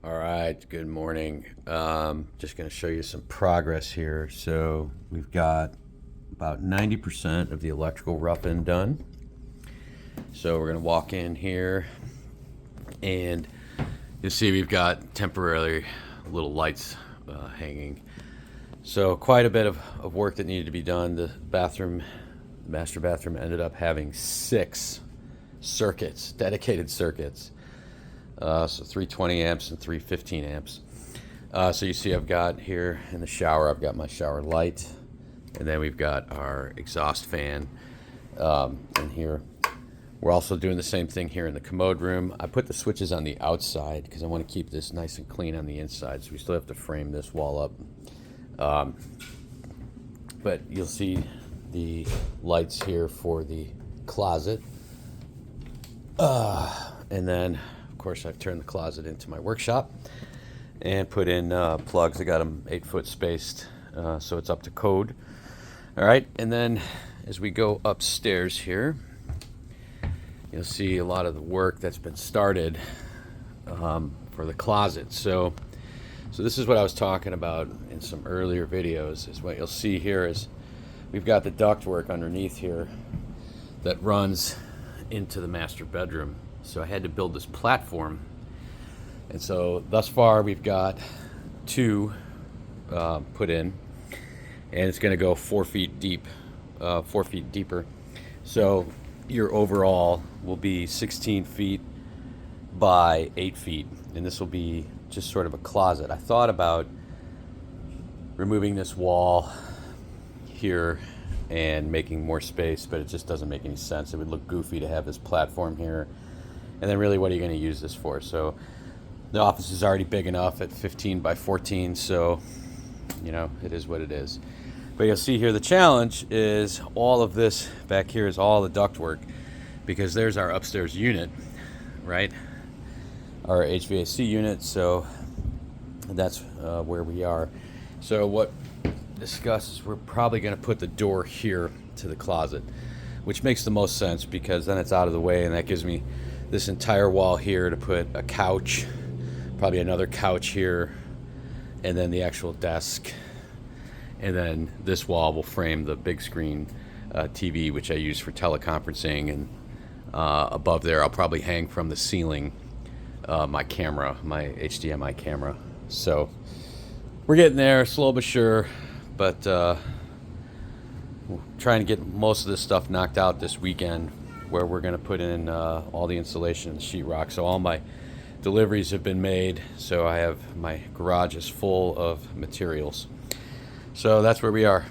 All right, good morning. Just going to show you some progress here. So we've got about 90% of the electrical rough-in done. So we're going to walk in here and you'll see we've got temporarily little lights hanging. So quite a bit of work that needed to be done. The master bathroom ended up having 6 circuits, dedicated circuits. So 320 amps and 315 amps. So you see I've got here in the shower, I've got my shower light, and then we've got our exhaust fan in here. We're also doing the same thing here in the commode room. I put the switches on the outside because I want to keep this nice and clean on the inside, so we still have to frame this wall up. But you'll see the lights here for the closet. And then of course, I've turned the closet into my workshop and put in plugs. I got them 8-foot spaced, so it's up to code. All right, and then as we go upstairs here, you'll see a lot of the work that's been started for the closet. So this is what I was talking about in some earlier videos. Is what you'll see here is we've got the ductwork underneath here that runs into the master bedroom. So I had to build this platform, and so thus far we've got 2 put in, and it's going to go 4 feet deep, 4 feet deeper. So your overall will be 16 feet by 8 feet, and this will be just sort of a closet. I thought about removing this wall here and making more space, but it just doesn't make any sense. It would look goofy to have this platform here. And then really, what are you going to use this for? So the office is already big enough at 15 by 14, so, you know, it is what it is. But you'll see here the challenge is all of this back here is all the ductwork, because there's our upstairs unit, right? Our HVAC unit, so that's where we are. So what discuss is we're probably going to put the door here to the closet, which makes the most sense because then it's out of the way, and that gives me this entire wall here to put a couch, probably another couch here, and then the actual desk. And then this wall will frame the big screen TV, which I use for teleconferencing. And above there, I'll probably hang from the ceiling my camera, my HDMI camera. So we're getting there, slow but sure. But trying to get most of this stuff knocked out this weekend, where we're going to put in all the insulation and sheetrock. So all my deliveries have been made, so I have my garage is full of materials. So that's where we are.